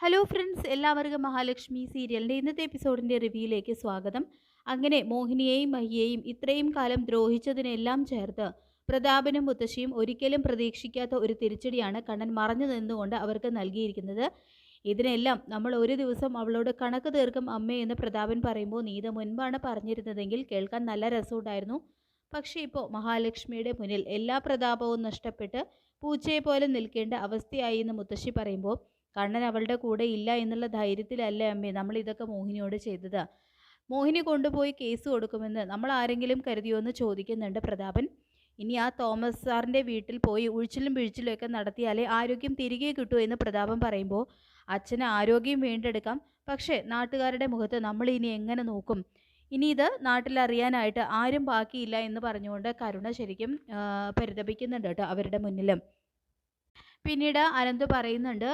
Hello friends, എല്ലാവർക്കും മഹാലക്ഷ്മി സീരിയലിൻ്റെ ഇന്നത്തെ എപ്പിസോഡിൻ്റെ റിവ്യൂയിലേക്ക് സ്വാഗതം. അങ്ങനെ മോഹിനിയെയും മഹിയെയും ഇത്രയും കാലം ദ്രോഹിച്ചതിനെല്ലാം ചേർത്ത് പ്രതാപനും മുത്തശ്ശിയും ഒരിക്കലും പ്രതീക്ഷിക്കാത്ത ഒരു തിരിച്ചടിയാണ് കണ്ണൻ മറഞ്ഞു നിന്നുകൊണ്ട് അവർക്ക് നൽകിയിരിക്കുന്നത്. ഇതിനെല്ലാം നമ്മൾ ഒരു ദിവസം അവളോട് കണക്ക് തീർക്കും അമ്മേ എന്ന് പ്രതാപൻ പറയുമ്പോൾ നീ ഇത് മുൻപാണ് പറഞ്ഞിരുന്നതെങ്കിൽ കേൾക്കാൻ നല്ല രസമുണ്ടായിരുന്നു. പക്ഷേ ഇപ്പോൾ മഹാലക്ഷ്മിയുടെ മുന്നിൽ എല്ലാ പ്രതാപവും നഷ്ടപ്പെട്ട് പൂച്ചയെ പോലെ നിൽക്കേണ്ട അവസ്ഥയായി എന്ന് മുത്തശ്ശി പറയുമ്പോൾ കണ്ണൻ അവളുടെ കൂടെ ഇല്ല എന്നുള്ള ധൈര്യത്തിലല്ലേ അമ്മേ നമ്മൾ ഇതൊക്കെ മോഹിനിയോട് ചെയ്തത്. മോഹിനി കൊണ്ടുപോയി കേസ് കൊടുക്കുമെന്ന് നമ്മൾ ആരെങ്കിലും കരുതിയോ എന്ന് ചോദിക്കുന്നുണ്ട് പ്രതാപൻ. ഇനി ആ തോമസ് സാറിൻ്റെ വീട്ടിൽ പോയി ഉഴിച്ചിലും പിഴിച്ചിലും ഒക്കെ നടത്തിയാലേ ആരോഗ്യം തിരികെ കിട്ടൂ എന്ന് പ്രതാപൻ പറയുമ്പോൾ അച്ഛന് ആരോഗ്യം വീണ്ടെടുക്കാം, പക്ഷേ നാട്ടുകാരുടെ മുഖത്ത് നമ്മൾ ഇനി എങ്ങനെ നോക്കും, ഇനി ഇത് നാട്ടിലറിയാനായിട്ട് ആരും ബാക്കിയില്ല എന്ന് പറഞ്ഞുകൊണ്ട് കരുണ ശരിക്കും പരിതപിക്കുന്നുണ്ട് കേട്ടോ അവരുടെ മുന്നിലും. പിന്നീട് അനന്ത് പറയുന്നുണ്ട്,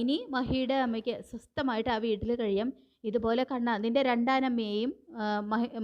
ഇനി മഹിയുടെ അമ്മയ്ക്ക് സ്വസ്ഥമായിട്ട് ആ വീട്ടിൽ കഴിയാം. ഇതുപോലെ കണ്ണ നിൻ്റെ രണ്ടാനമ്മയെയും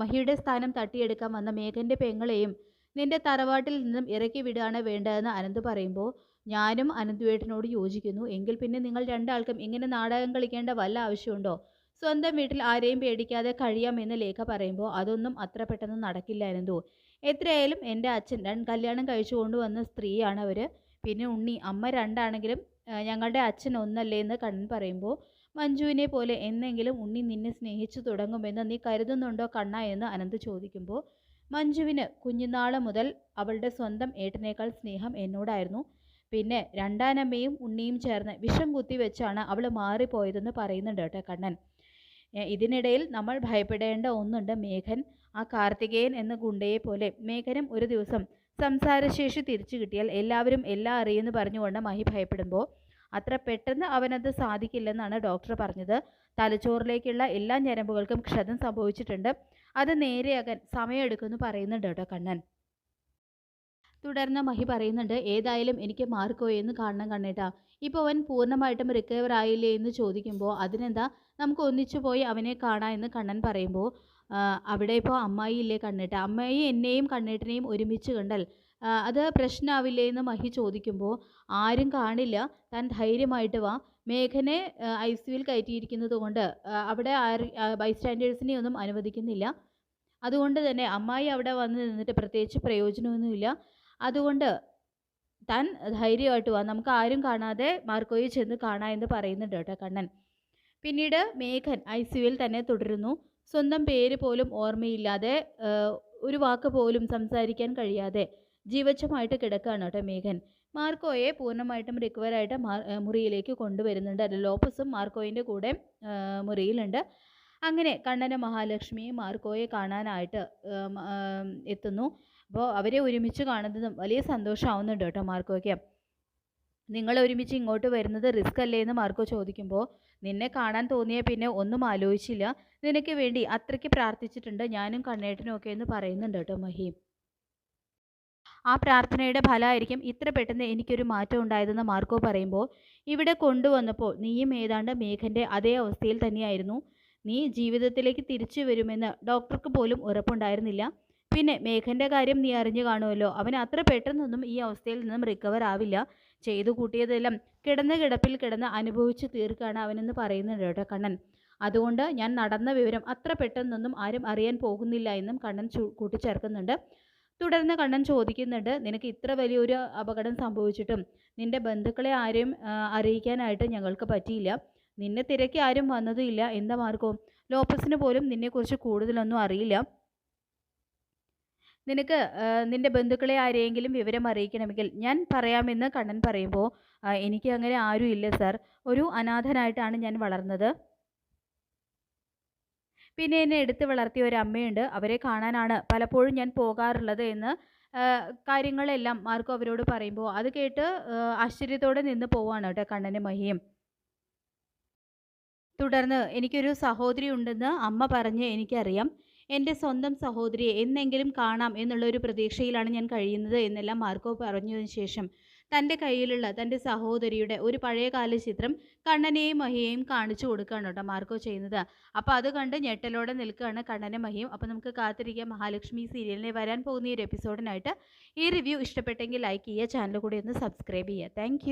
മഹിയുടെ സ്ഥാനം തട്ടിയെടുക്കാൻ വന്ന മേഘൻ്റെ പെങ്ങളെയും നിൻ്റെ തറവാട്ടിൽ നിന്നും ഇറക്കി വിടുകയാണ് വേണ്ടതെന്ന് അനന്ത് പറയുമ്പോൾ ഞാനും അനന്തുവേട്ടനോട് യോജിക്കുന്നു. എങ്കിൽ പിന്നെ നിങ്ങൾ രണ്ടാൾക്കും ഇങ്ങനെ നാടകം കളിക്കേണ്ട വല്ല ആവശ്യമുണ്ടോ? സ്വന്തം വീട്ടിൽ ആരെയും പേടിക്കാതെ കഴിയാമെന്ന് ലേഖ പറയുമ്പോൾ അതൊന്നും അത്ര പെട്ടെന്ന് നടക്കില്ല അനന്തു. എത്രയായാലും എൻ്റെ അച്ഛൻ കല്യാണം കഴിച്ചു കൊണ്ടുവന്ന സ്ത്രീയാണ് അവർ. പിന്നെ ഉണ്ണി അമ്മ രണ്ടാണെങ്കിലും ഞങ്ങളുടെ അച്ഛൻ ഒന്നല്ലേ എന്ന് കണ്ണൻ പറയുമ്പോൾ മഞ്ജുവിനെ പോലെ എന്നെങ്കിലും ഉണ്ണി നിന്നെ സ്നേഹിച്ചു തുടങ്ങുമെന്ന് നീ കരുതുന്നുണ്ടോ കണ്ണ എന്ന് അനന്ത് ചോദിക്കുമ്പോൾ മഞ്ജുവിന് കുഞ്ഞുനാൾ മുതൽ അവളുടെ സ്വന്തം ഏട്ടനേക്കാൾ സ്നേഹം എന്നോടായിരുന്നു. പിന്നെ രണ്ടാനമ്മയും ഉണ്ണിയും ചേർന്ന് വിഷം കുത്തിവെച്ചാണ് അവൾ മാറിപ്പോയതെന്ന് പറയുന്നുണ്ട് കേട്ടോ കണ്ണൻ. ഇതിനിടയിൽ നമ്മൾ ഭയപ്പെടേണ്ട ഒന്നുണ്ട്, മേഘൻ. ആ കാർത്തികേയൻ എന്ന ഗുണ്ടയെ പോലെ മേഘനും ഒരു ദിവസം സംസാരശേഷി തിരിച്ചു കിട്ടിയാൽ എല്ലാവരും എല്ലാം അറിയുമെന്ന് പറഞ്ഞുകൊണ്ട് മഹി ഭയപ്പെടുമ്പോൾ അത്ര പെട്ടെന്ന് അവനത് സാധിക്കില്ലെന്നാണ് ഡോക്ടർ പറഞ്ഞത്. തലച്ചോറിലേക്കുള്ള എല്ലാ ഞരമ്പുകൾക്കും ക്ഷതം സംഭവിച്ചിട്ടുണ്ട്, അത് നേരെയാകാൻ സമയമെടുക്കുമെന്ന് പറയുന്നുണ്ട് കേട്ടോ കണ്ണൻ. തുടർന്ന് മഹി പറയുന്നുണ്ട്, ഏതായാലും എനിക്ക് മാർക്കോയെന്ന് കാണണം കണ്ണേട്ടാ. ഇപ്പോൾ അവൻ പൂർണ്ണമായിട്ടും റിക്കവർ ആയില്ലേ എന്ന് ചോദിക്കുമ്പോൾ അതിനെന്താ, നമുക്ക് ഒന്നിച്ചു പോയി അവനെ കാണാം എന്ന് കണ്ണൻ പറയുമ്പോൾ അവിടെ ഇപ്പോൾ അമ്മായി ഇല്ലേ കണ്ണേട്ട, അമ്മായി എന്നെയും കണ്ണേട്ടനെയും ഒരുമിച്ച് കണ്ടാൽ അത് പ്രശ്നമാവില്ലേ എന്ന് മഹി ചോദിക്കുമ്പോൾ ആരും കാണില്ല, താൻ ധൈര്യമായിട്ട് വാ. മേഘനെ ICUവിൽ കയറ്റിയിരിക്കുന്നത് കൊണ്ട് അവിടെ ബൈസ്റ്റാൻഡേഴ്സിനെ ഒന്നും അനുവദിക്കുന്നില്ല. അതുകൊണ്ട് തന്നെ അമ്മായി അവിടെ വന്ന് നിന്നിട്ട് പ്രത്യേകിച്ച് പ്രയോജനമൊന്നുമില്ല. അതുകൊണ്ട് താൻ ധൈര്യമായിട്ട് വാ, നമുക്ക് ആരും കാണാതെ മാർക്കോയെ ചെന്ന് കാണാം എന്ന് പറയുന്നുണ്ട് കേട്ടോ കണ്ണൻ. പിന്നീട് മേഘൻ ICUവിൽ തന്നെ തുടരുന്നു. സ്വന്തം പേര് പോലും ഓർമ്മയില്ലാതെ ഒരു വാക്ക് പോലും സംസാരിക്കാൻ കഴിയാതെ ജീവച്ഛമായിട്ട് കിടക്കുകയാണ് കേട്ടോ മേഘൻ. മാർക്കോയെ പൂർണ്ണമായിട്ടും റിക്കവറായിട്ട് മുറിയിലേക്ക് കൊണ്ടുവരുന്നുണ്ട്. ലോപ്പസും മാർക്കോയിൻ്റെ കൂടെ മുറിയിലുണ്ട്. അങ്ങനെ കണ്ണനും മഹാലക്ഷ്മിയും മാർക്കോയെ കാണാനായിട്ട് എത്തുന്നു. അപ്പോൾ അവരെ ഒരുമിച്ച് കാണുന്നതും വലിയ സന്തോഷമാവുന്നുണ്ട് കേട്ടോ മാർക്കോയ്ക്ക്. നിങ്ങൾ ഒരുമിച്ച് ഇങ്ങോട്ട് വരുന്നത് റിസ്ക് അല്ലേ എന്ന് മാർക്കോ ചോദിക്കുമ്പോൾ നിന്നെ കാണാൻ തോന്നിയ പിന്നെ ഒന്നും ആലോചിച്ചില്ല, നിനക്ക് വേണ്ടി അത്രയ്ക്ക് പ്രാർത്ഥിച്ചിട്ടുണ്ട് ഞാനും കണ്ണേട്ടനും ഒക്കെ എന്ന് പറയുന്നുണ്ട് കേട്ടോ മഹി. ആ പ്രാർത്ഥനയുടെ ഫലമായിരിക്കും ഇത്ര പെട്ടെന്ന് എനിക്കൊരു മാറ്റം ഉണ്ടായതെന്ന് മാർക്കോ പറയുമ്പോൾ ഇവിടെ കൊണ്ടുവന്നപ്പോൾ നീയും ഏതാണ്ട് മേഘൻ്റെ അതേ അവസ്ഥയിൽ തന്നെയായിരുന്നു. നീ ജീവിതത്തിലേക്ക് തിരിച്ചു വരുമെന്ന് ഡോക്ടർക്ക് പോലും ഉറപ്പുണ്ടായിരുന്നില്ല. പിന്നെ മേഘൻ്റെ കാര്യം നീ അറിഞ്ഞു കാണുമല്ലോ, അവൻ അത്ര പെട്ടെന്നൊന്നും ഈ അവസ്ഥയിൽ നിന്നും റിക്കവർ ആവില്ല. ചെയ്തു കൂട്ടിയതെല്ലാം കിടപ്പിൽ കിടന്ന് അനുഭവിച്ച് തീർക്കാണ് അവനെന്ന് പറയുന്നുണ്ട് കേട്ടോ കണ്ണൻ. അതുകൊണ്ട് ഞാൻ നടന്ന വിവരം അത്ര പെട്ടെന്നൊന്നും ആരും അറിയാൻ പോകുന്നില്ല എന്നും കണ്ണൻ കൂട്ടിച്ചേർക്കുന്നുണ്ട്. തുടർന്ന് കണ്ണൻ ചോദിക്കുന്നുണ്ട്, നിനക്ക് ഇത്ര വലിയൊരു അപകടം സംഭവിച്ചിട്ടും നിന്റെ ബന്ധുക്കളെ ആരെയും അറിയിക്കാനായിട്ട് ഞങ്ങൾക്ക് പറ്റിയില്ല, നിന്നെ തിരക്കി ആരും വന്നതുമില്ല, എന്താ മാർക്കോ? ലോപ്പസിന് പോലും നിന്നെക്കുറിച്ച് കൂടുതലൊന്നും അറിയില്ല. നിനക്ക് നിന്റെ ബന്ധുക്കളെ ആരെയെങ്കിലും വിവരം അറിയിക്കണമെങ്കിൽ ഞാൻ പറയാമെന്ന് കണ്ണൻ പറയുമ്പോൾ എനിക്ക് അങ്ങനെ ആരും ഇല്ല സാർ, ഒരു അനാഥനായിട്ടാണ് ഞാൻ വളർന്നത്. പിന്നെ എന്നെ എടുത്ത് വളർത്തിയ ഒരു അമ്മയുണ്ട്, അവരെ കാണാനാണ് പലപ്പോഴും ഞാൻ പോകാറുള്ളത് എന്ന് കാര്യങ്ങളെല്ലാം മാർക്കോ അവരോട് പറയുമ്പോൾ അത് കേട്ട് ആശ്ചര്യത്തോടെ നിന്ന് പോവാണ് കേട്ടോ കണ്ണനും മഹിയും. തുടർന്ന് എനിക്കൊരു സഹോദരി ഉണ്ടെന്ന് അമ്മ പറഞ്ഞ് എനിക്കറിയാം, എൻ്റെ സ്വന്തം സഹോദരിയെ എന്നെങ്കിലും കാണാം എന്നുള്ളൊരു പ്രതീക്ഷയിലാണ് ഞാൻ കഴിയുന്നത് എന്നെല്ലാം മാർക്കോ പറഞ്ഞതിന് ശേഷം തൻ്റെ കയ്യിലുള്ള തൻ്റെ സഹോദരിയുടെ ഒരു പഴയകാല ചിത്രം കണ്ണനെയും മഹിയെയും കാണിച്ചു കൊടുക്കുകയാണ് കേട്ടോ മാർക്കോ ചെയ്യുന്നത്. അപ്പോൾ അത് കണ്ട് ഞെട്ടലോടെ നിൽക്കുകയാണ് കണ്ണനും മഹിയും. അപ്പോൾ നമുക്ക് കാത്തിരിക്കാം മഹാലക്ഷ്മി സീരിയലിനെ വരാൻ പോകുന്ന ഈ ഒരു എപ്പിസോഡിനായിട്ട്. ഈ റിവ്യൂ ഇഷ്ടപ്പെട്ടെങ്കിൽ ലൈക്ക് ചെയ്യുക, ചാനൽ കൂടി ഒന്ന് സബ്സ്ക്രൈബ് ചെയ്യുക. താങ്ക്